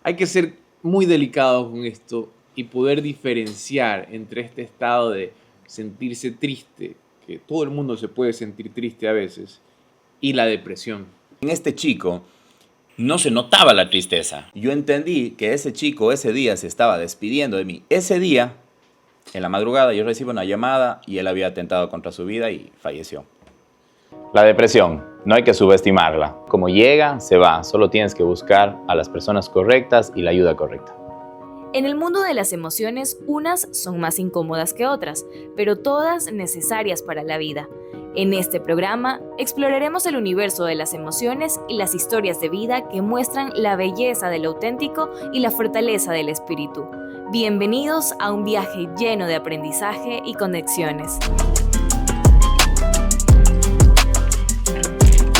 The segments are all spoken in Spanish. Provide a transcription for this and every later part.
Hay que ser muy delicado con esto y poder diferenciar entre este estado de sentirse triste, que todo el mundo se puede sentir triste a veces, y la depresión. En este chico no se notaba la tristeza. Yo entendí que ese chico ese día se estaba despidiendo de mí. Ese día, en la madrugada, yo recibo una llamada y él había atentado contra su vida y falleció. La depresión, no hay que subestimarla. Como llega, se va. Solo tienes que buscar a las personas correctas y la ayuda correcta. En el mundo de las emociones, unas son más incómodas que otras, pero todas necesarias para la vida. En este programa exploraremos el universo de las emociones y las historias de vida que muestran la belleza de lo auténtico y la fortaleza del espíritu. Bienvenidos a un viaje lleno de aprendizaje y conexiones.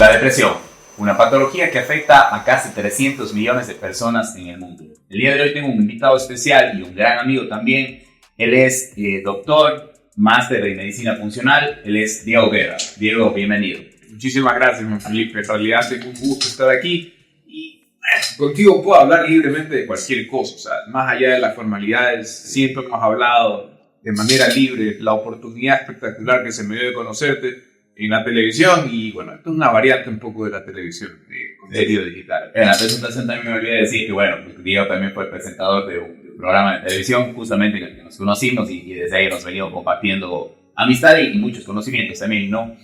La depresión, una patología que afecta a casi 300 millones de personas en el mundo. El día de hoy tengo un invitado especial y un gran amigo también. Él es doctor, máster en medicina funcional. Él es Diego Guerra. Diego, bienvenido. Muchísimas gracias, Juan Felipe. En realidad es un gusto estar aquí y contigo puedo hablar libremente de cualquier cosa. O sea, más allá de las formalidades, siempre hemos hablado de manera libre. La oportunidad espectacular que se me dio de conocerte en la televisión y bueno, esto es una variante un poco de la televisión, de contenido digital. En la presentación también me olvidé decir que bueno, Diego también fue presentador de un programa de televisión justamente en el que nos conocimos y desde ahí nos venimos compartiendo amistad y muchos conocimientos también, ¿no?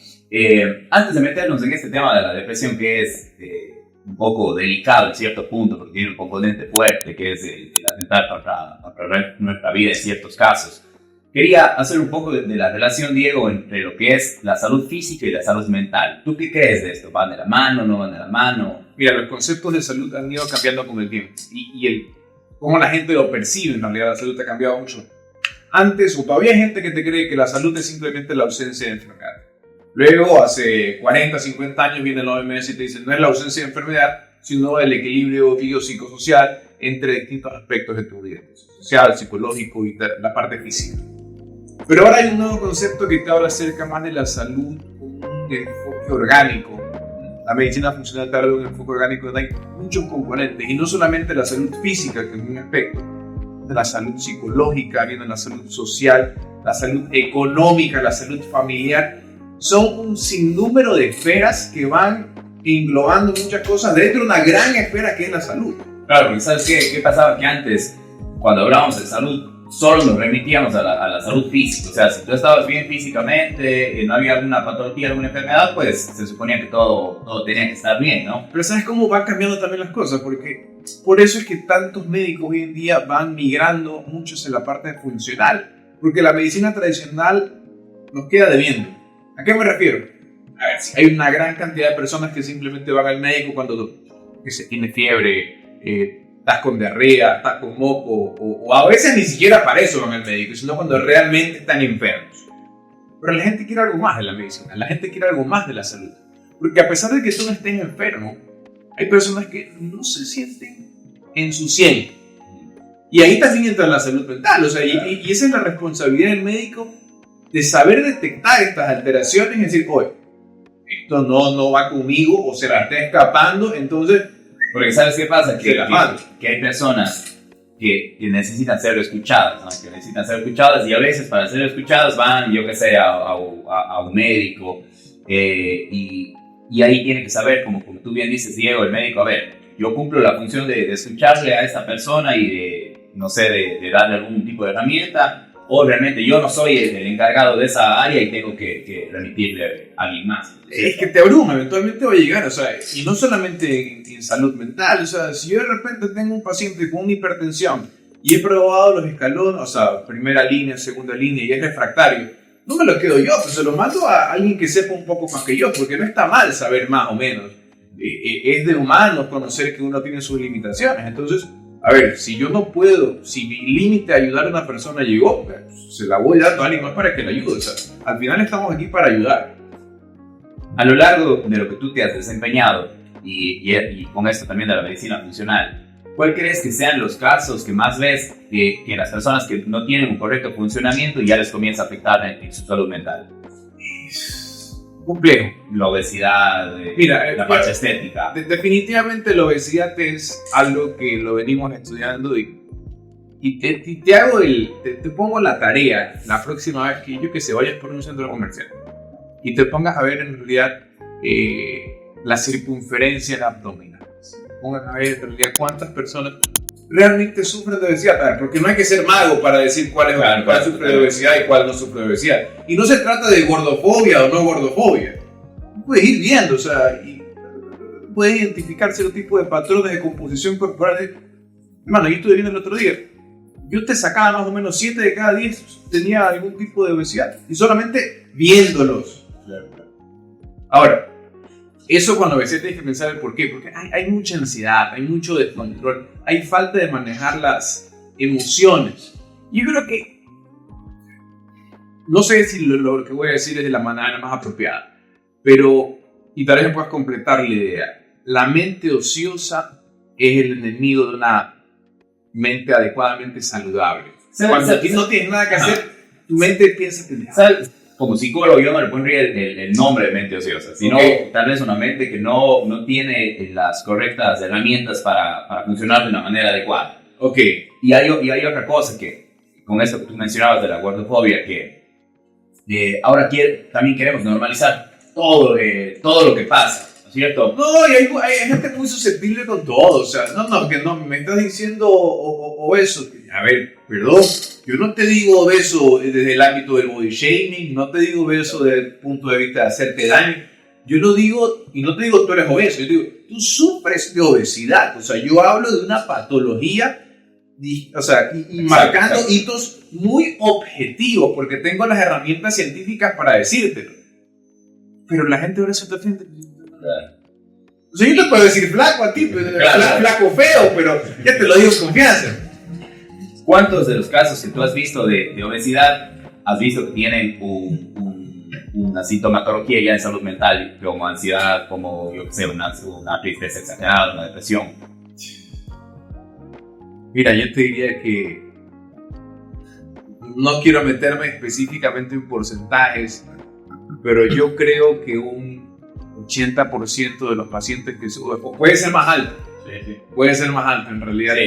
Antes de meternos en este tema de la depresión, que es un poco delicado en cierto punto porque tiene un componente fuerte que es el atentar contra nuestra vida en ciertos casos, quería hacer un poco de la relación, Diego, entre lo que es la salud física y la salud mental. ¿Tú qué crees de esto? ¿Van de la mano? ¿No van de la mano? Mira, los conceptos de salud han ido cambiando con el tiempo y cómo la gente lo percibe. En realidad la salud ha cambiado mucho. Antes, o todavía hay gente que te cree que la salud es simplemente la ausencia de enfermedad. Luego, hace 40, 50 años viene la OMS y te dice no es la ausencia de enfermedad, sino el equilibrio biopsicosocial entre distintos aspectos de tu vida. Social, psicológico y la parte física. Pero ahora hay un nuevo concepto que te habla acerca más de la salud con un enfoque orgánico. La medicina funcional te habla de un enfoque orgánico donde hay muchos componentes y no solamente la salud física, que es un aspecto, de la salud psicológica, viene la salud social, la salud económica, la salud familiar. Son un sinnúmero de esferas que van englobando muchas cosas dentro de una gran esfera que es la salud. Claro, porque ¿sabes qué pasaba? Que antes, cuando hablábamos de salud, solo nos remitíamos a la salud física. O sea, si tú estabas bien físicamente, no había alguna patología, alguna enfermedad, pues se suponía que todo tenía que estar bien, ¿no? Pero ¿sabes cómo van cambiando también las cosas? Porque por eso es que tantos médicos hoy en día van migrando muchos en la parte funcional. Porque la medicina tradicional nos queda debiendo. ¿A qué me refiero? A ver, si hay una gran cantidad de personas que simplemente van al médico cuando se tiene fiebre, estás con diarrea, estás con moco, o a veces ni siquiera para eso van al médico, sino cuando realmente están enfermos. Pero la gente quiere algo más de la medicina, la gente quiere algo más de la salud. Porque a pesar de que tú no estés enfermo, hay personas que no se sienten en su 100. Y ahí también entra la salud mental, o sea, y esa es la responsabilidad del médico de saber detectar estas alteraciones y decir, oye, esto no va conmigo o se la está escapando, entonces... Porque ¿sabes qué pasa? Que hay personas que necesitan ser escuchadas, ¿no? Que necesitan ser escuchadas y a veces para ser escuchadas van, yo qué sé, a un médico y ahí tiene que saber, como tú bien dices, Diego, el médico, a ver, yo cumplo la función de escucharle a esta persona y de darle algún tipo de herramienta, o realmente yo no soy el encargado de esa área y tengo que remitirle a alguien más. Es que te abruma, eventualmente va a llegar, o sea, y no solamente en salud mental, o sea, si yo de repente tengo un paciente con una hipertensión y he probado los escalones, o sea, primera línea, segunda línea y es refractario, no me lo quedo yo, pues se lo mando a alguien que sepa un poco más que yo, porque no está mal saber más o menos. Es de humanos conocer que uno tiene sus limitaciones, entonces... A ver, si yo no puedo, si mi límite de ayudar a una persona llegó, pues, se la voy dando a alguien más para que la ayude. O sea, al final estamos aquí para ayudar. A lo largo de lo que tú te has desempeñado, y con esto también de la medicina funcional, ¿cuál crees que sean los casos que más ves que las personas que no tienen un correcto funcionamiento ya les comienza a afectar en su salud mental? complejo. La obesidad, Mira, la parte estética. Definitivamente la obesidad es algo que lo venimos estudiando y te pongo la tarea la próxima vez que yo que sé, vayas por un centro comercial y te pongas a ver en realidad la circunferencia abdominal. Pongas a ver en realidad cuántas personas realmente sufren de obesidad. A ver, porque no hay que ser mago para decir cuál sufre de obesidad y cuál no sufre de obesidad. Y no se trata de gordofobia o no gordofobia. Puedes ir viendo, o sea, y puedes identificar cierto tipo de patrones de composición corporal. Hermano, yo estuve viendo el otro día. Yo te sacaba más o menos 7 de cada 10 tenía algún tipo de obesidad. Y solamente viéndolos. Ahora, eso con la obesidad tienes que pensar el por qué. Porque hay mucha ansiedad, hay mucho descontrol, hay falta de manejar las emociones. Yo creo que, no sé si lo que voy a decir es de la manera más apropiada, pero, y tal vez me puedas completar la idea, la mente ociosa es el enemigo de una mente adecuadamente saludable. Cuando no tienes nada que hacer, tu mente piensa que... Como psicólogo yo no le pondría el nombre de mente ociosa, sino tal vez una mente que no tiene las correctas herramientas para funcionar de una manera adecuada. Ok. Y hay otra cosa que, con esto que tú mencionabas de la gordofobia, que ahora también queremos normalizar todo lo que pasa, ¿no es cierto? No, y hay gente muy susceptible con todo, o sea, que no, me estás diciendo obeso. A ver, perdón, yo no te digo obeso desde el ámbito del body shaming, no te digo obeso desde el punto de vista de hacerte daño. Yo no digo, y no te digo tú eres obeso, yo te digo, tú sufres de obesidad, o sea, yo hablo de una patología, o sea, y marcando hitos muy objetivos, porque tengo las herramientas científicas para decírtelo. Pero la gente ahora se te ofende. O sea, yo te puedo decir flaco a ti, flaco feo, pero ya te lo digo con confianza. ¿Cuántos de los casos que tú has visto de obesidad has visto que tienen una sintomatología ya en salud mental, como ansiedad, como, yo qué sé, una tristeza exagerada, una depresión? Mira, yo te diría que no quiero meterme específicamente en porcentajes, pero yo creo que un 80% de los pacientes que puede ser más alto. Sí. Puede ser más alto en realidad. Sí,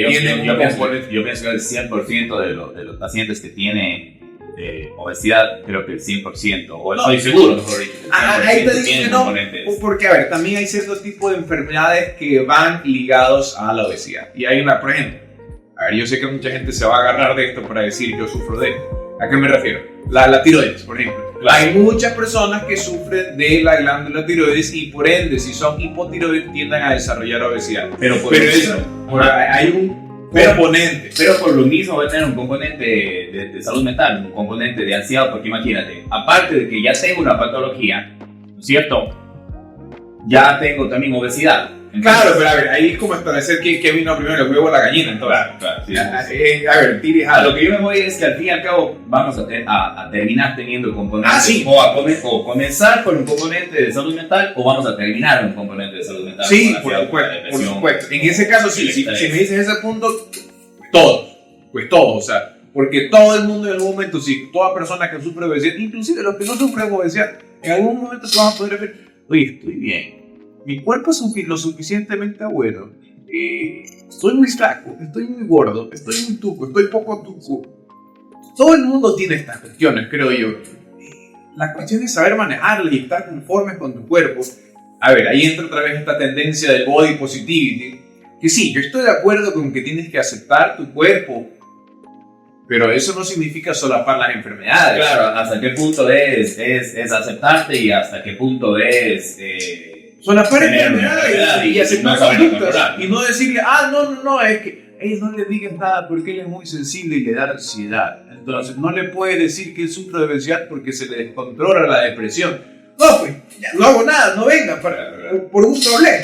yo pienso que el 100% de los pacientes que tienen obesidad, creo que el 100%, o estoy seguro, mejor dicho. Ahí te digo que no, porque a ver, también hay cierto tipo de enfermedades que van ligados a la obesidad. Y hay una, por ejemplo, a ver, yo sé que mucha gente se va a agarrar de esto para decir yo sufro de esto. ¿A qué me refiero? La tiroides, por ejemplo. Claro. Hay muchas personas que sufren de la glándula tiroides y por ende, si son hipotiroides, tienden a desarrollar obesidad. Pero hay un componente. Pero por lo mismo va a tener un componente de salud mental, un componente de ansiedad, porque imagínate, aparte de que ya tengo una patología, ¿no es cierto? Ya tengo también obesidad. Claro, pero a ver, ahí es como establecer qué vino primero, el huevo o la gallina. Entonces, claro, sí. A ver, tires a lo que yo me voy es que al fin y al cabo vamos a terminar teniendo componentes. Sí. O comenzar con un componente de salud mental o vamos a terminar un componente de salud mental. Sí, por supuesto. En ese caso, sí, si me dices ese punto, todos, o sea, porque todo el mundo en algún momento, si toda persona que sufre de obesidad, inclusive los que no sufren de obesidad, en algún momento se van a poder ver, oye, estoy bien. Mi cuerpo es lo suficientemente bueno. Estoy muy flaco, estoy muy gordo, estoy muy tuco, estoy poco tuco. Todo el mundo tiene estas cuestiones, creo yo. La cuestión es saber manejarla y estar conformes con tu cuerpo. A ver, ahí entra otra vez esta tendencia del body positivity. Que sí, yo estoy de acuerdo con que tienes que aceptar tu cuerpo, pero eso no significa solapar las enfermedades. Claro, hasta qué punto es aceptarte y hasta qué punto es... solapar enfermedades y aceptar conductas y no decirle, no, es que no le digas nada porque él es muy sensible y le da ansiedad. Entonces no le puedes decir que él sufre de obesidad porque se le descontrola la depresión. No, pues, ya no hago nada, no venga, por un problema.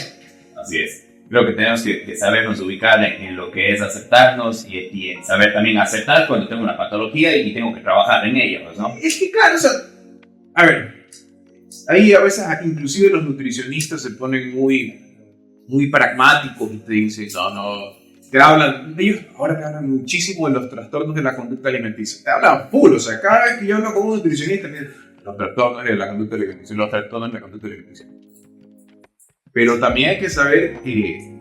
Así es. Creo que tenemos que sabernos ubicar en lo que es aceptarnos y en saber también aceptar cuando tengo una patología y tengo que trabajar en ella, pues, ¿no? Es que claro, o sea, a ver, ahí a veces inclusive los nutricionistas se ponen muy pragmáticos y te dicen, te hablan, ellos ahora te hablan muchísimo de los trastornos de la conducta alimenticia, te hablan full, o sea, cada vez que yo hablo con un nutricionista me dicen, los trastornos de la conducta de la alimentación, los trastornos de la conducta de la alimentación. Pero también hay que saber que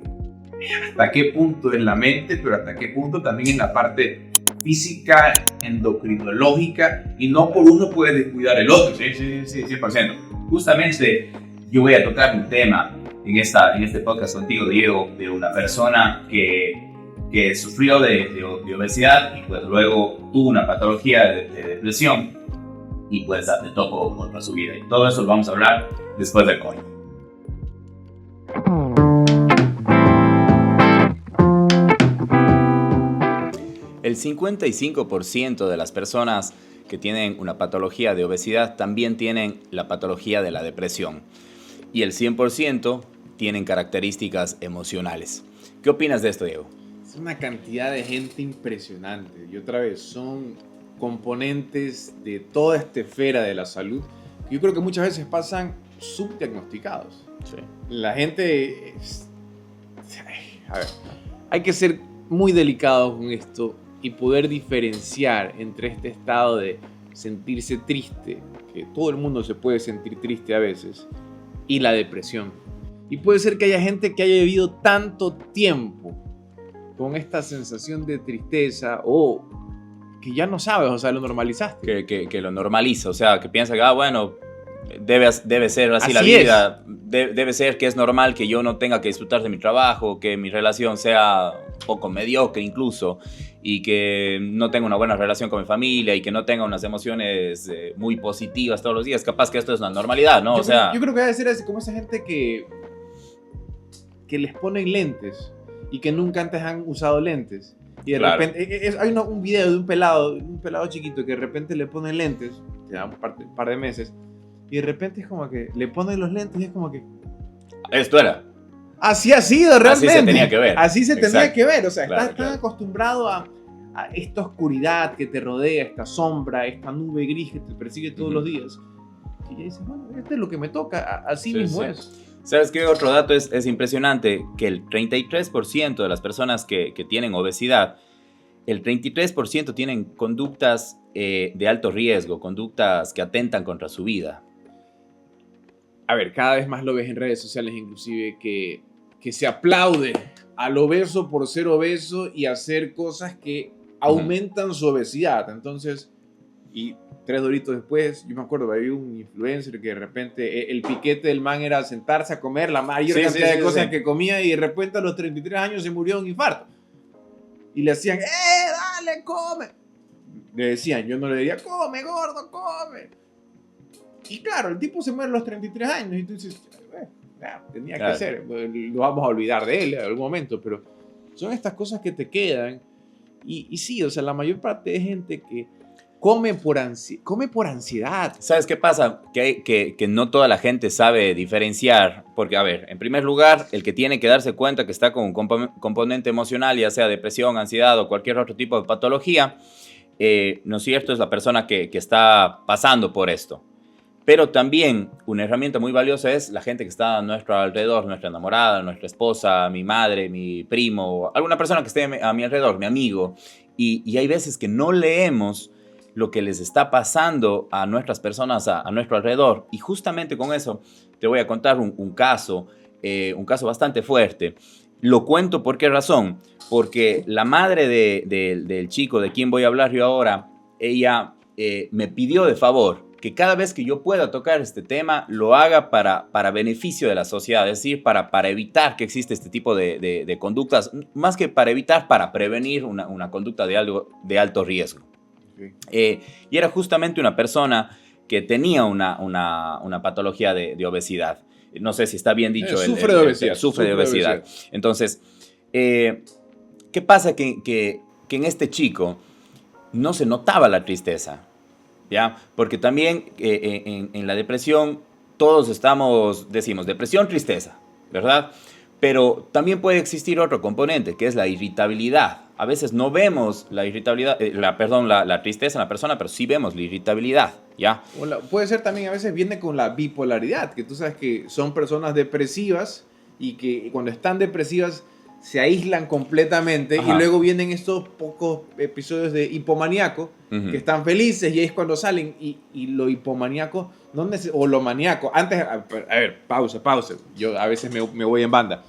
hasta qué punto en la mente, pero hasta qué punto también en la parte física, endocrinológica, y no por uno puede descuidar el otro. Sí, 100%. Justamente yo voy a tocar un tema en este podcast contigo, Diego, de una persona que sufrió de obesidad y pues luego tuvo una patología de depresión y pues atentó contra su vida. Y todo eso lo vamos a hablar después del corte. El 55% de las personas que tienen una patología de obesidad también tienen la patología de la depresión. Y el 100% tienen características emocionales. ¿Qué opinas de esto, Diego? Es una cantidad de gente impresionante. Y otra vez, son componentes de toda esta esfera de la salud que yo creo que muchas veces pasan subdiagnosticados. Sí. La gente... A ver, hay que ser muy delicados con esto y poder diferenciar entre este estado de sentirse triste, que todo el mundo se puede sentir triste a veces, y la depresión. Y puede ser que haya gente que haya vivido tanto tiempo con esta sensación de tristeza o que ya no sabes, o sea, lo normalizaste. Que lo normaliza, o sea, que piensa que, bueno, debe ser así la Así vida, debe ser que es normal que yo no tenga que disfrutar de mi trabajo, que mi relación sea un poco mediocre incluso, y que no tenga una buena relación con mi familia y que no tenga unas emociones muy positivas todos los días. Capaz que esto es una normalidad, ¿no? Yo creo que debe ser así como esa gente que les ponen lentes y que nunca antes han usado lentes. Y de repente, hay un video de un pelado chiquito que de repente le ponen lentes, que da un par de meses, y de repente es como que le ponen los lentes y es como que... Esto era. Así ha sido realmente. Así se tenía que ver. Así se tenía que ver. O sea, Claro, estás tan acostumbrado a esta oscuridad que te rodea, esta sombra, esta nube gris que te persigue todos los días. Y ya dices, bueno, esto es lo que me toca. Así mismo es. ¿Sabes qué? Otro dato es impresionante, que el 33% de las personas que tienen obesidad, el 33% tienen conductas de alto riesgo, conductas que atentan contra su vida. A ver, cada vez más lo ves en redes sociales, inclusive, que se aplaude al obeso por ser obeso y hacer cosas que aumentan su obesidad. Entonces, y 3 doritos después, yo me acuerdo, había un influencer que de repente el piquete del man era sentarse a comer la mayor cantidad de cosas que comía y de repente a los 33 años se murió de un infarto. Y le hacían, dale, come. Le decían, yo no le diría, come, gordo, come. Y claro, el tipo se muere a los 33 años y tú dices, tenía que hacer, lo vamos a olvidar de él en algún momento, pero son estas cosas que te quedan. Y sí, o sea, la mayor parte de gente que come por ansiedad. ¿Sabes qué pasa? Que no toda la gente sabe diferenciar, porque, a ver, en primer lugar, el que tiene que darse cuenta que está con un componente emocional, ya sea depresión, ansiedad o cualquier otro tipo de patología, ¿no es cierto? Es la persona que está pasando por esto. Pero también una herramienta muy valiosa es la gente que está a nuestro alrededor, nuestra enamorada, nuestra esposa, mi madre, mi primo, alguna persona que esté a mi alrededor, mi amigo. Y hay veces que no leemos lo que les está pasando a nuestras personas a nuestro alrededor. Y justamente con eso te voy a contar un caso bastante fuerte. Lo cuento por qué razón. Porque la madre del chico de quien voy a hablar yo ahora, ella me pidió de favor que cada vez que yo pueda tocar este tema, lo haga para beneficio de la sociedad, es decir, para evitar que exista este tipo de conductas, más que para evitar, para prevenir una conducta de alto riesgo. Okay. Y era justamente una persona que tenía una patología de obesidad. No sé si está bien dicho. Sufre de obesidad. Entonces, ¿qué pasa? Que en este chico no se notaba la tristeza. ¿Ya? Porque también en la depresión todos decimos depresión, tristeza, ¿verdad? Pero también puede existir otro componente, que es la irritabilidad. A veces no vemos la irritabilidad, la tristeza en la persona, pero sí vemos la irritabilidad, ¿ya? Puede ser también, a veces viene con la bipolaridad, que tú sabes que son personas depresivas y que cuando están depresivas se aíslan completamente y Ajá. luego vienen estos pocos episodios de hipomaníaco Ujú. que están felices y ahí es cuando salen y lo hipomaníaco o lo maníaco. Antes, a ver, pausa. Yo a veces me voy en banda.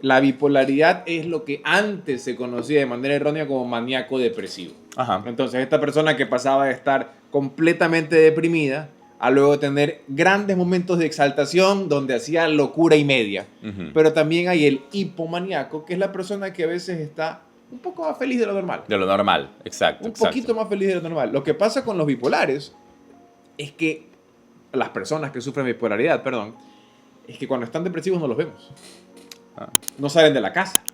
La bipolaridad es lo que antes se conocía de manera errónea como maníaco depresivo. Ajá. Entonces, esta persona que pasaba de estar completamente deprimida a luego tener grandes momentos de exaltación donde hacía locura y media. Ujú. Pero también hay el hipomaníaco, que es la persona que a veces está un poco más feliz de lo normal. De lo normal, exacto. Un exacto. poquito más feliz de lo normal. Lo que pasa con los bipolares es que las personas que sufren bipolaridad, perdón, es que cuando están depresivos no los vemos. Ah. No salen de la casa.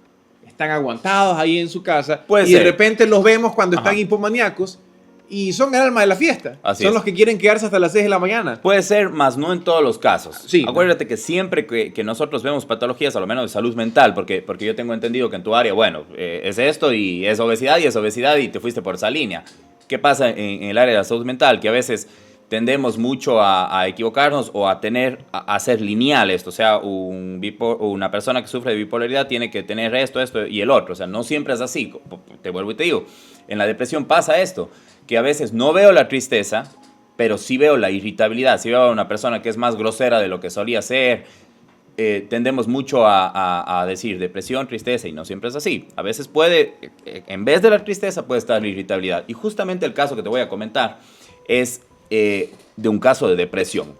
Están aguantados ahí en su casa. Puede y ser. de repente los vemos cuando Ajá. están hipomaníacos y son el alma de la fiesta. Así son es. los que quieren quedarse hasta las 6 de la mañana. Puede ser, más no en todos los casos. Sí. Acuérdate que siempre que nosotros vemos patologías, a lo menos de salud mental, porque yo tengo entendido que en tu área, bueno, es esto y es obesidad y te fuiste por esa línea. ¿Qué pasa en el área de la salud mental? Que a veces tendemos mucho a equivocarnos o a ser lineal esto. O sea, una persona que sufre de bipolaridad tiene que tener esto y el otro. O sea, no siempre es así. Te vuelvo y te digo, en la depresión pasa esto, que a veces no veo la tristeza, pero sí veo la irritabilidad. Si veo a una persona que es más grosera de lo que solía ser, tendemos mucho a decir depresión, tristeza, y no siempre es así. A veces en vez de la tristeza puede estar la irritabilidad. Y justamente el caso que te voy a comentar es de un caso de depresión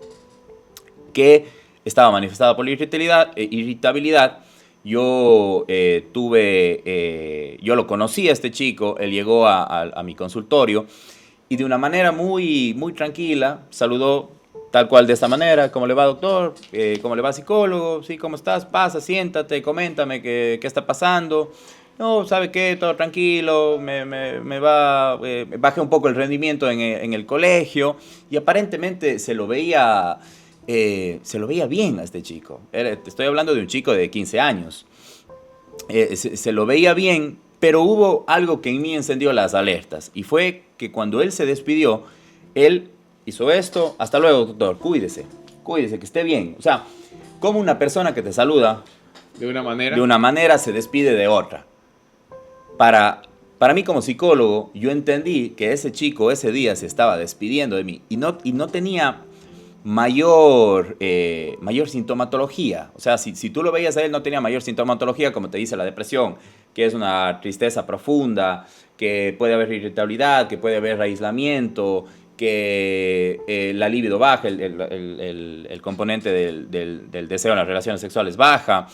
que estaba manifestada por la irritabilidad. Yo lo conocí a este chico, él llegó a mi consultorio y de una manera muy, muy tranquila saludó tal cual de esta manera: ¿cómo le va, doctor? ¿Cómo le va, psicólogo? Sí, ¿cómo estás? Pasa, siéntate, coméntame qué está pasando. No, ¿sabe qué? Todo tranquilo, bajé un poco el rendimiento en el colegio y aparentemente se lo veía bien a este chico. Te estoy hablando de un chico de 15 años. Se lo veía bien, pero hubo algo que en mí encendió las alertas y fue que cuando él se despidió, él hizo esto: hasta luego, doctor, cuídese, que esté bien. O sea, como una persona que te saluda De una manera. de una manera se despide de otra. Para mí como psicólogo, yo entendí que ese chico ese día se estaba despidiendo de mí y no tenía mayor sintomatología. O sea, si tú lo veías a él, no tenía mayor sintomatología, como te dice la depresión, que es una tristeza profunda, que puede haber irritabilidad, que puede haber aislamiento, que la libido baja, el componente del deseo en las relaciones sexuales baja.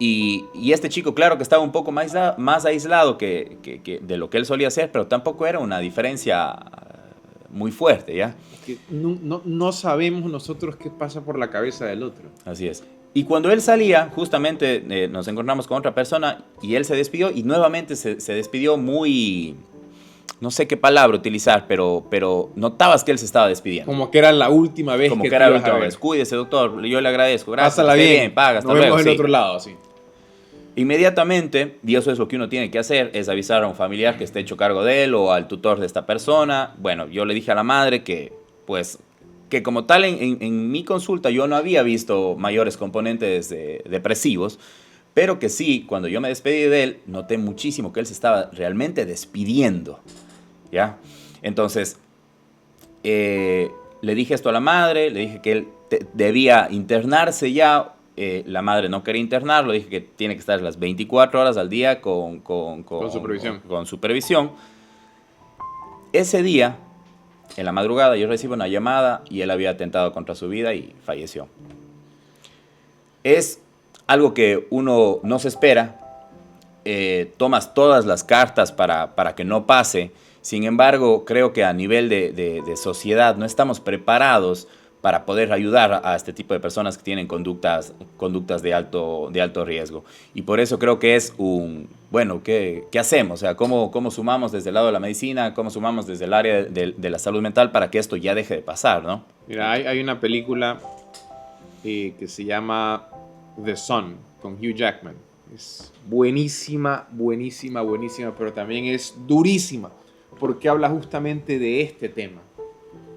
Y este chico, claro que estaba un poco más aislado que de lo que él solía hacer, pero tampoco era una diferencia muy fuerte, ¿ya? Que no sabemos nosotros qué pasa por la cabeza del otro. Así es. Y cuando él salía, justamente nos encontramos con otra persona y él se despidió y nuevamente se despidió muy... No sé qué palabra utilizar, pero notabas que él se estaba despidiendo. Como que era la última vez Como que que era la te ibas a última ver. vez. Cuídese, doctor, yo le agradezco. Gracias. Pásala que esté bien. Paga, hasta Nos luego. vemos en Sí. otro lado, sí. Inmediatamente, y eso es lo que uno tiene que hacer, es avisar a un familiar que esté hecho cargo de él o al tutor de esta persona. Bueno, yo le dije a la madre que como tal en mi consulta yo no había visto mayores componentes depresivos, pero que sí, cuando yo me despedí de él, noté muchísimo que él se estaba realmente despidiendo, ¿ya? Entonces, le dije esto a la madre, le dije que él debía internarse ya. La madre no quería internarlo, dije que tiene que estar las 24 horas al día con supervisión. con supervisión. Ese día, en la madrugada, yo recibo una llamada y él había atentado contra su vida y falleció. Es algo que uno no se espera. Tomas todas las cartas para que no pase. Sin embargo, creo que a nivel de sociedad no estamos preparados para poder ayudar a este tipo de personas que tienen conductas de alto riesgo. Y por eso creo que es ¿qué hacemos? O sea, ¿cómo sumamos desde el lado de la medicina, cómo sumamos desde el área de la salud mental para que esto ya deje de pasar, ¿no? Mira, hay una película que se llama The Sun, con Hugh Jackman. Es buenísima, pero también es durísima, porque habla justamente de este tema.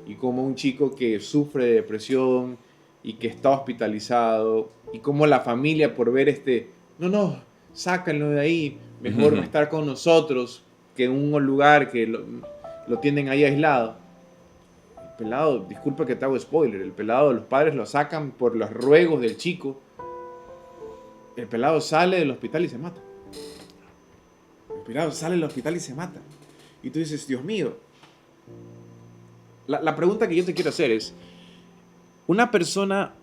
Y como un chico que sufre de depresión y que está hospitalizado, y como la familia por ver no, sáquenlo de ahí, mejor estar con nosotros que en un lugar que lo tienen ahí aislado. El pelado, disculpa que te hago spoiler, el pelado, los padres lo sacan por los ruegos del chico. El pelado sale del hospital y se mata. El pelado sale del hospital y se mata. Y tú dices, Dios mío. La pregunta que yo te quiero hacer es, ¿una persona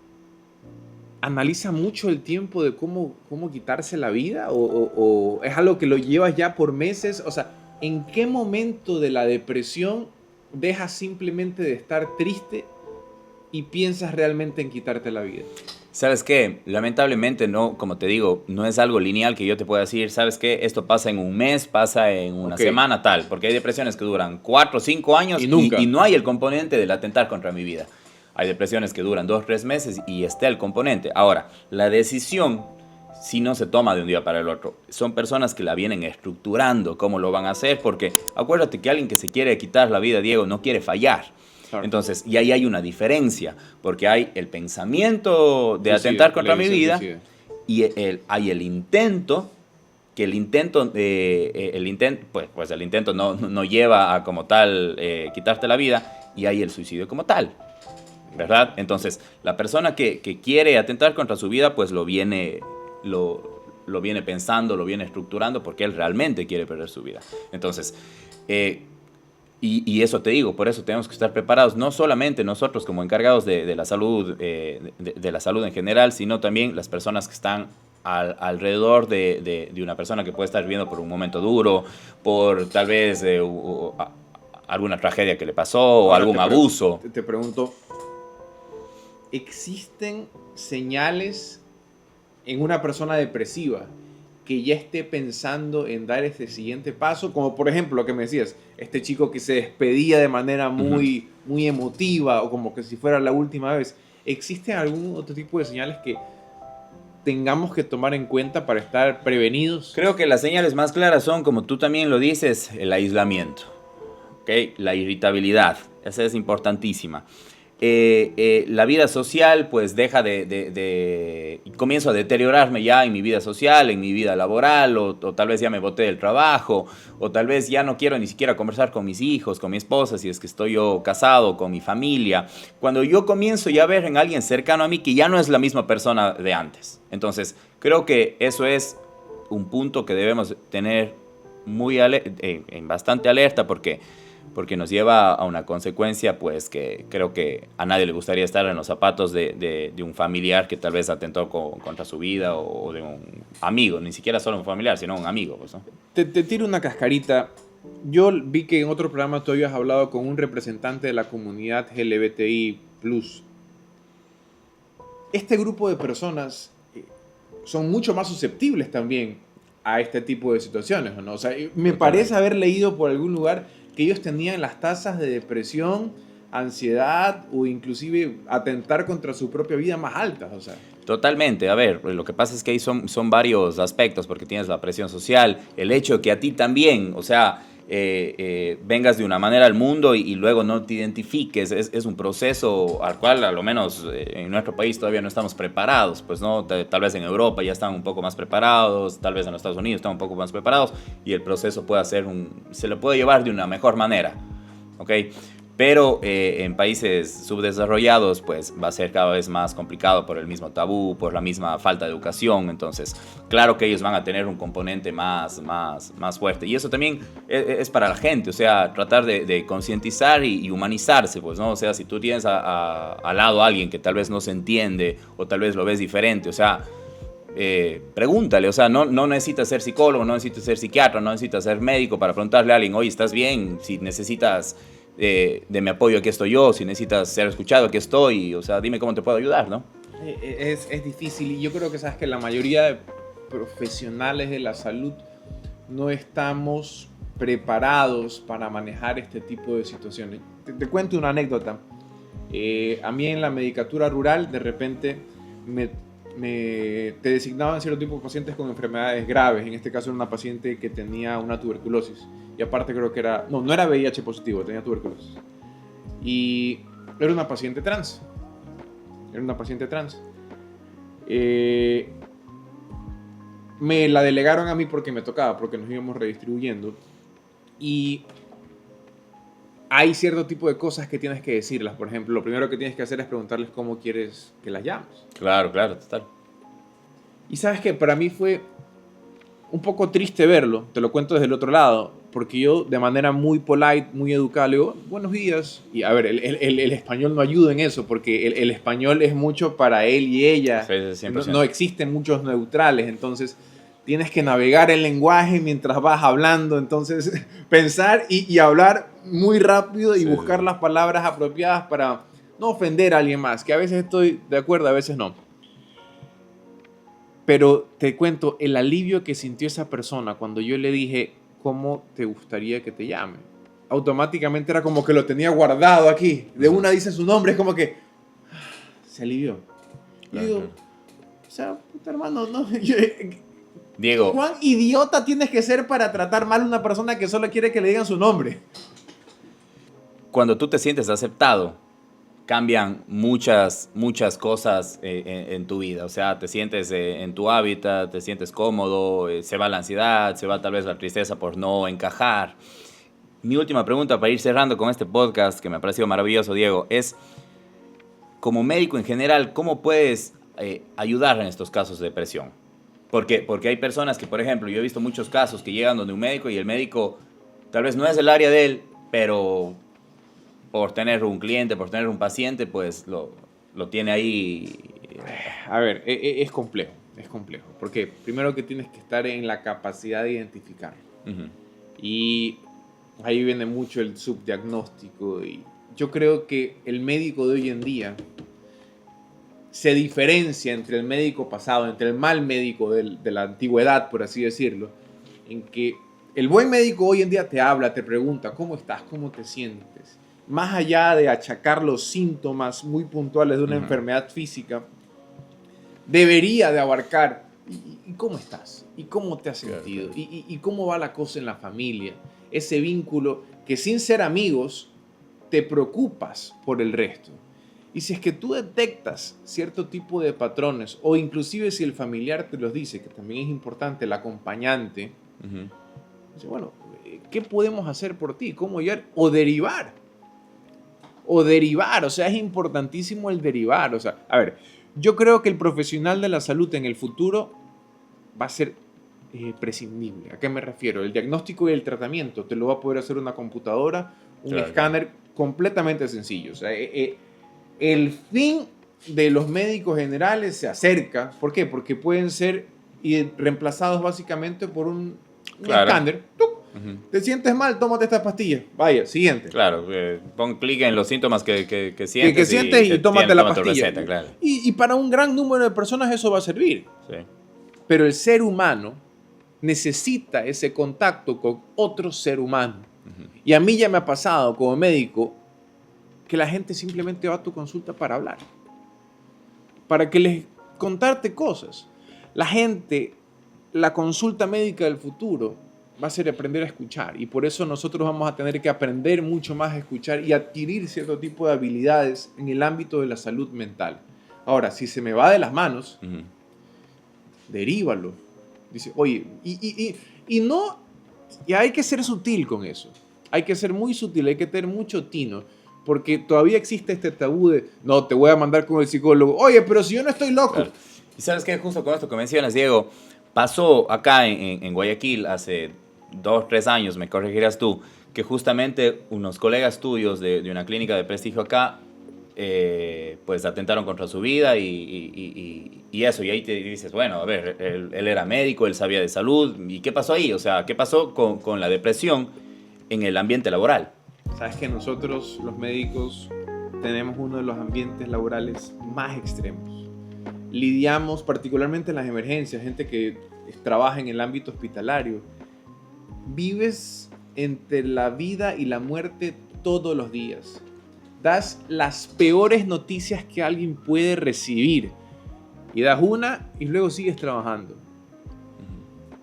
analiza mucho el tiempo de cómo quitarse la vida? ¿O es algo que lo llevas ya por meses? O sea, ¿en qué momento de la depresión dejas simplemente de estar triste y piensas realmente en quitarte la vida? ¿Sabes qué? Lamentablemente no, como te digo, no es algo lineal que yo te pueda decir, ¿sabes qué? Esto pasa en un mes, pasa en una semana, tal. Porque hay depresiones que duran 4 o 5 años y no hay el componente del atentar contra mi vida. Hay depresiones que duran 2 o 3 meses y está el componente. Ahora, la decisión si no se toma de un día para el otro. Son personas que la vienen estructurando cómo lo van a hacer, porque acuérdate que alguien que se quiere quitar la vida, Diego, no quiere fallar. Claro. Entonces, y ahí hay una diferencia, porque hay el pensamiento de atentar contra mi vida y hay el intento, que el intento no lleva a como tal quitarte la vida, y hay el suicidio como tal, ¿verdad? Entonces, la persona que quiere atentar contra su vida, pues lo viene pensando, lo viene estructurando, porque él realmente quiere perder su vida. Entonces, y eso te digo, por eso tenemos que estar preparados, no solamente nosotros como encargados de la salud, de la salud en general, sino también las personas que están alrededor de una persona que puede estar viviendo por un momento duro, por tal vez alguna tragedia que le pasó o algún abuso. Te pregunto, ¿existen señales en una persona depresiva que ya esté pensando en dar este siguiente paso? Como por ejemplo lo que me decías, este chico que se despedía de manera muy emotiva, o como que si fuera la última vez. ¿Existen algún otro tipo de señales que tengamos que tomar en cuenta para estar prevenidos? Creo que las señales más claras son, como tú también lo dices, el aislamiento, ¿okay? La irritabilidad, esa es importantísima. La vida social pues deja comienzo a deteriorarme ya en mi vida social, en mi vida laboral, o tal vez ya me boté del trabajo, o tal vez ya no quiero ni siquiera conversar con mis hijos, con mi esposa, si es que estoy yo casado, con mi familia. Cuando yo comienzo ya a ver en alguien cercano a mí que ya no es la misma persona de antes. Entonces, creo que eso es un punto que debemos tener en bastante alerta, porque nos lleva a una consecuencia pues que creo que a nadie le gustaría estar en los zapatos de un familiar que tal vez atentó contra su vida, o de un amigo, ni siquiera solo un familiar, sino un amigo, pues, ¿no? Te tiro una cascarita. Yo vi que en otro programa tú habías hablado con un representante de la comunidad LGBTI+. Este grupo de personas son mucho más susceptibles también a este tipo de situaciones, ¿no? O sea, me parece haber leído por algún lugar que ellos tenían las tasas de depresión, ansiedad o inclusive atentar contra su propia vida más altas, o sea. Totalmente. A ver, lo que pasa es que ahí son varios aspectos, porque tienes la presión social, el hecho de que a ti también, o sea, vengas de una manera al mundo y luego no te identifiques, es un proceso al cual, a lo menos en nuestro país, todavía no estamos preparados, pues no, tal vez en Europa ya están un poco más preparados, tal vez en los Estados Unidos están un poco más preparados, y el proceso se lo puede llevar de una mejor manera, ¿ok? Pero en países subdesarrollados pues va a ser cada vez más complicado por el mismo tabú, por la misma falta de educación. Entonces, claro que ellos van a tener un componente más fuerte. Y eso también es para la gente, o sea, tratar de concientizar y humanizarse, pues, ¿no? O sea, si tú tienes al lado a alguien que tal vez no se entiende o tal vez lo ves diferente, o sea, pregúntale, o sea, no necesitas ser psicólogo, no necesitas ser psiquiatra, no necesitas ser médico para preguntarle a alguien, oye, ¿estás bien? Si necesitas de mi apoyo, aquí estoy yo. Si necesitas ser escuchado, aquí estoy. O sea, dime cómo te puedo ayudar, ¿no? Es difícil, y yo creo que sabes que la mayoría de profesionales de la salud no estamos preparados para manejar este tipo de situaciones. Te cuento una anécdota. A mí en la medicatura rural, de repente te designaban cierto tipo de pacientes con enfermedades graves. En este caso era una paciente que tenía una tuberculosis. Y aparte creo que era... No era VIH positivo, tenía tuberculosis. Y era una paciente trans. me la delegaron a mí porque me tocaba, porque nos íbamos redistribuyendo. Y hay cierto tipo de cosas que tienes que decirlas. Por ejemplo, lo primero que tienes que hacer es preguntarles cómo quieres que las llames. Claro, claro, total. Y sabes que para mí fue un poco triste verlo, te lo cuento desde el otro lado, porque yo de manera muy polite, muy educada, le digo, buenos días. Y a ver, el español no ayuda en eso, porque el español es mucho para él y ella. Sí, No existen muchos neutrales, entonces tienes que navegar el lenguaje mientras vas hablando, entonces pensar y hablar muy rápido y buscar las palabras apropiadas para no ofender a alguien más, que a veces estoy de acuerdo, a veces no. Pero te cuento el alivio que sintió esa persona cuando yo le dije, ¿cómo te gustaría que te llame? Automáticamente era como que lo tenía guardado aquí. De una dice su nombre, es como que se alivió. Claro, y digo, claro. o sea, puta hermano, no. Diego, ¿Cuán idiota tienes que ser para tratar mal a una persona que solo quiere que le digan su nombre? cuando tú te sientes aceptado, cambian muchas cosas en tu vida. O sea, te sientes en tu hábitat, te sientes cómodo, se va la ansiedad, se va tal vez la tristeza por no encajar. Mi última pregunta para ir cerrando con este podcast, que me ha parecido maravilloso, Diego, es, como médico en general, ¿cómo puedes ayudar en estos casos de depresión? Porque hay personas que, por ejemplo, yo he visto muchos casos que llegan donde un médico y el médico tal vez no es el área de él, pero por tener un cliente, por tener un paciente, pues lo tiene ahí. A ver, es complejo, porque primero que tienes que estar en la capacidad de identificar. Uh-huh. Y ahí viene mucho el subdiagnóstico. Y yo creo que el médico de hoy en día se diferencia entre el médico pasado, entre el mal médico de la antigüedad, por así decirlo, en que el buen médico hoy en día te habla, te pregunta, ¿cómo estás? ¿Cómo te sientes? Más allá de achacar los síntomas muy puntuales de una enfermedad física, debería de abarcar, ¿y cómo estás? ¿Y cómo te has sentido? Claro. ¿Y cómo va la cosa en la familia? Ese vínculo que sin ser amigos te preocupas por el resto. Y si es que tú detectas cierto tipo de patrones, o inclusive si el familiar te los dice, que también es importante, el acompañante, Uh-huh. dice, bueno, ¿qué podemos hacer por ti? ¿Cómo ayudar? O derivar, o sea, es importantísimo el derivar. O sea, a ver, yo creo que el profesional de la salud en el futuro va a ser prescindible. ¿A qué me refiero? El diagnóstico y el tratamiento te lo va a poder hacer una computadora, un Claro. escáner completamente sencillo. O sea, el fin de los médicos generales se acerca. ¿Por qué? Porque pueden ser reemplazados básicamente por un Claro. escáner. ¡Tuc! Uh-huh. ¿Te sientes mal? Tómate esta pastilla. Vaya, siguiente. Claro, pon clic en los síntomas que sientes, que sientes y tómate la toma tu pastilla. receta, claro. Y para un gran número de personas eso va a servir. Sí. Pero el ser humano necesita ese contacto con otro ser humano. Uh-huh. Y a mí ya me ha pasado como médico que la gente simplemente va a tu consulta para hablar. Para que les contarte cosas. La gente, la consulta médica del futuro va a ser aprender a escuchar. Y por eso nosotros vamos a tener que aprender mucho más a escuchar y adquirir cierto tipo de habilidades en el ámbito de la salud mental. Ahora, si se me va de las manos, Uh-huh. derívalo. Dice, oye, y no, y hay que ser sutil con eso. Hay que ser muy sutil, hay que tener mucho tino, porque todavía existe este tabú de, no, te voy a mandar con el psicólogo. Oye, pero si yo no estoy loco. Claro. Y sabes qué, justo con esto que mencionas, Diego, pasó acá en Guayaquil hace 2 o 3 años, me corregirás tú, que justamente unos colegas tuyos de una clínica de prestigio acá, pues atentaron contra su vida y eso, y ahí te dices, bueno, a ver, él era médico, él sabía de salud, ¿y qué pasó ahí? O sea, ¿qué pasó con la depresión en el ambiente laboral? Sabes que nosotros, los médicos, tenemos uno de los ambientes laborales más extremos. Lidiamos particularmente en las emergencias, gente que trabaja en el ámbito hospitalario. Vives entre la vida y la muerte todos los días. Das las peores noticias que alguien puede recibir. Y das una y luego sigues trabajando.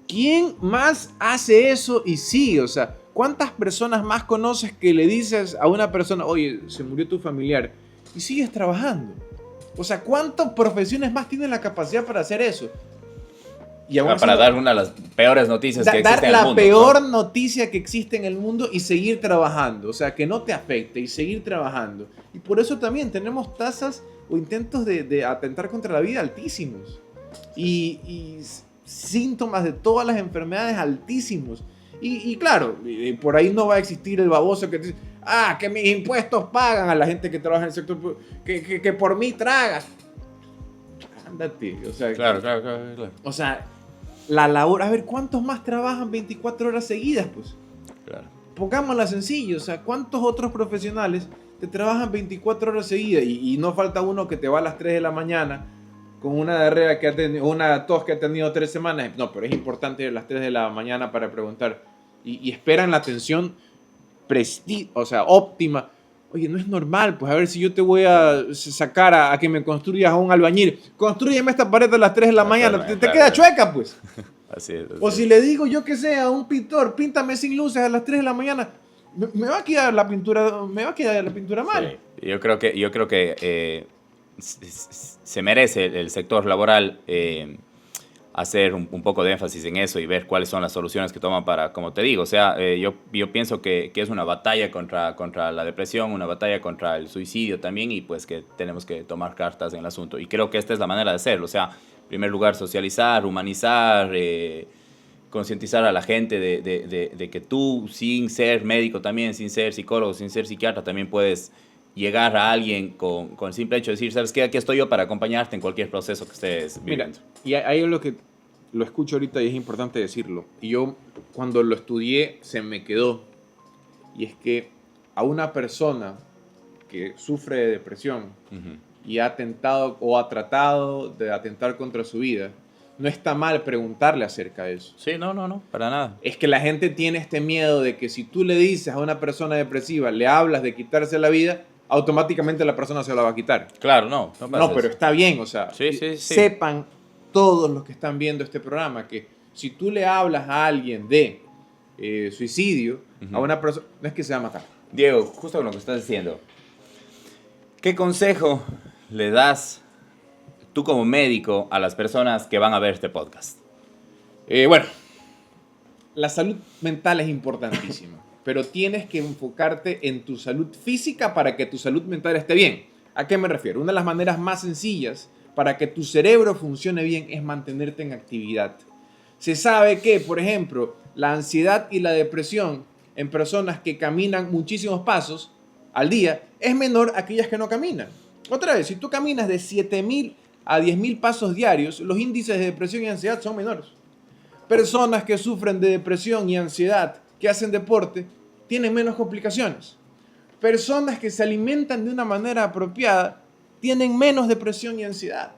¿Quién más hace eso? Y sí, o sea, ¿cuántas personas más conoces que le dices a una persona, oye, se murió tu familiar, y sigues trabajando? O sea, ¿cuántas profesiones más tienen la capacidad para hacer eso? Y aún así para dar una de las peores noticias que existen dar en el la mundo. peor ¿no? noticia que existe en el mundo y seguir trabajando. O sea, que no te afecte y seguir trabajando. Y por eso también tenemos tasas o intentos de atentar contra la vida altísimos. Y síntomas de todas las enfermedades altísimos. Y claro, por ahí no va a existir el baboso que dice, que mis impuestos pagan a la gente que trabaja en el sector público, que por mí tragas. Ándate, o sea, Claro. o sea, la labor, a ver, ¿cuántos más trabajan 24 horas seguidas? Pues Claro. pongámosla sencillo, o sea, ¿cuántos otros profesionales te trabajan 24 horas seguidas? Y no falta uno que te va a las 3 de la mañana con una diarrea que ha tenido, una tos que ha tenido 3 semanas. No, pero es importante ir a las 3 de la mañana para preguntar. Y esperan la atención óptima. Oye, no es normal, pues a ver si yo te voy a sacar a que me construyas a un albañil. Constrúyeme esta pared a las 3 de la mañana, te queda chueca, pues. Así es. O si le digo yo que sea a un pintor, píntame sin luces a las 3 de la mañana, me va a quedar la pintura mal. Sí. Yo creo que se merece el sector laboral hacer un poco de énfasis en eso y ver cuáles son las soluciones que toman para, como te digo, o sea, yo pienso que es una batalla contra la depresión, una batalla contra el suicidio también, y pues que tenemos que tomar cartas en el asunto. Y creo que esta es la manera de hacerlo, o sea, en primer lugar, socializar, humanizar, concientizar a la gente de que tú, sin ser médico también, sin ser psicólogo, sin ser psiquiatra, también puedes llegar a alguien con el simple hecho de decir, ¿sabes qué? Aquí estoy yo para acompañarte en cualquier proceso que estés viviendo. Mira, y hay algo que lo escucho ahorita y es importante decirlo. Y yo, cuando lo estudié, se me quedó. Y es que a una persona que sufre de depresión y ha tentado o ha tratado de atentar contra su vida, no está mal preguntarle acerca de eso. Sí, no, para nada. Es que la gente tiene este miedo de que si tú le dices a una persona depresiva, le hablas de quitarse la vida, automáticamente la persona se la va a quitar. Claro, no pasa No, pero eso. está bien, o sea, Sí. sepan todos los que están viendo este programa que si tú le hablas a alguien de suicidio, a una persona, no es que se va a matar. Diego, justo con lo que estás diciendo, ¿qué consejo le das tú como médico a las personas que van a ver este podcast? Bueno, la salud mental es importantísima, pero tienes que enfocarte en tu salud física para que tu salud mental esté bien. ¿A qué me refiero? Una de las maneras más sencillas para que tu cerebro funcione bien es mantenerte en actividad. Se sabe que, por ejemplo, la ansiedad y la depresión en personas que caminan muchísimos pasos al día es menor a aquellas que no caminan. Otra vez, si tú caminas de 7.000 a 10.000 pasos diarios, los índices de depresión y ansiedad son menores. Personas que sufren de depresión y ansiedad, que hacen deporte, tienen menos complicaciones. Personas que se alimentan de una manera apropiada tienen menos depresión y ansiedad.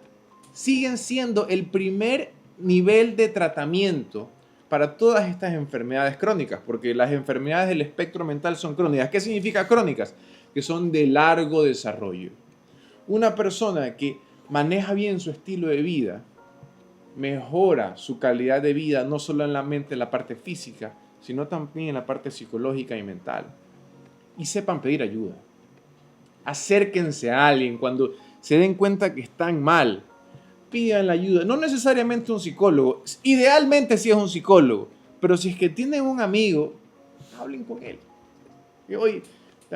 Siguen siendo el primer nivel de tratamiento para todas estas enfermedades crónicas, porque las enfermedades del espectro mental son crónicas. ¿Qué significa crónicas? Que son de largo desarrollo. Una persona que maneja bien su estilo de vida, mejora su calidad de vida, no solo en la mente, en la parte física, sino también en la parte psicológica y mental. Y sepan pedir ayuda. Acérquense a alguien cuando se den cuenta que están mal. Pidan la ayuda. No necesariamente un psicólogo. Idealmente sí es un psicólogo. Pero si es que tienen un amigo, hablen con él. Y, oye,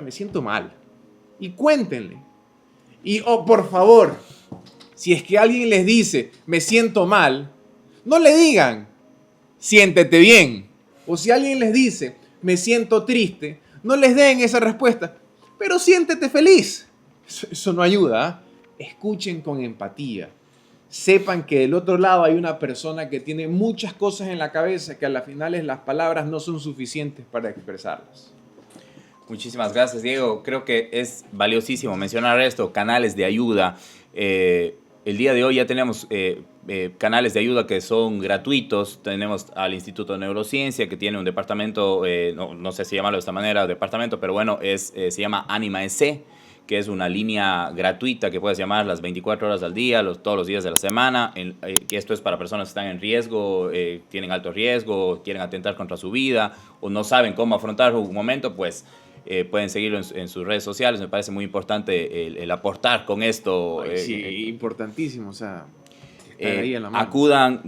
me siento mal. Y cuéntenle. Y, por favor, si es que alguien les dice, me siento mal, no le digan, siéntete bien. O si alguien les dice, me siento triste, no les den esa respuesta, pero siéntete feliz. Eso no ayuda, ¿eh? Escuchen con empatía. Sepan que del otro lado hay una persona que tiene muchas cosas en la cabeza que a las finales las palabras no son suficientes para expresarlas. Muchísimas gracias, Diego. Creo que es valiosísimo mencionar esto, canales de ayuda. El día de hoy ya tenemos canales de ayuda que son gratuitos. Tenemos al Instituto de Neurociencia, que tiene un departamento, no sé si llamarlo de esta manera, departamento, pero bueno, se llama Anima EC, que es una línea gratuita que puedes llamar las 24 horas al día, todos los días de la semana, que esto es para personas que están en riesgo, tienen alto riesgo, quieren atentar contra su vida o no saben cómo afrontar un momento, pues pueden seguirlo en sus redes sociales. Me parece muy importante el aportar con esto. Sí, importantísimo, o sea, Están ahí en la mano. acudan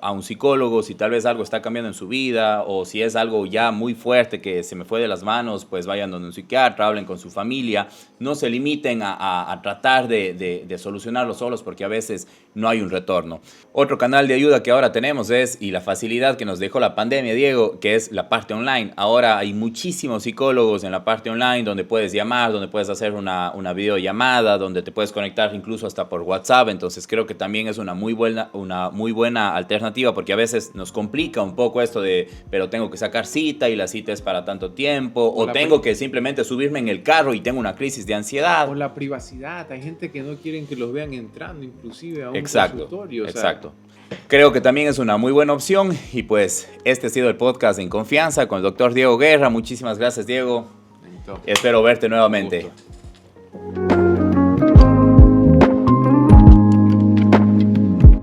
a un psicólogo si tal vez algo está cambiando en su vida o si es algo ya muy fuerte que se me fue de las manos, pues vayan donde un psiquiatra, hablen con su familia, no se limiten a tratar de solucionarlo solos porque a veces no hay un retorno. Otro canal de ayuda que ahora tenemos y la facilidad que nos dejó la pandemia, Diego, que es la parte online. Ahora hay muchísimos psicólogos en la parte online donde puedes llamar, donde puedes hacer una videollamada, donde te puedes conectar incluso hasta por WhatsApp. Entonces creo que también es una muy buena alternativa porque a veces nos complica un poco esto pero tengo que sacar cita y la cita es para tanto tiempo o tengo que simplemente subirme en el carro y tengo una crisis de ansiedad. O la privacidad. Hay gente que no quieren que los vean entrando inclusive a un Exacto. consultorio. Exacto. Creo que también es una muy buena opción y pues este ha sido el podcast En Confianza con el Dr. Diego Guerra. Muchísimas gracias, Diego. Espero verte nuevamente. Un gusto.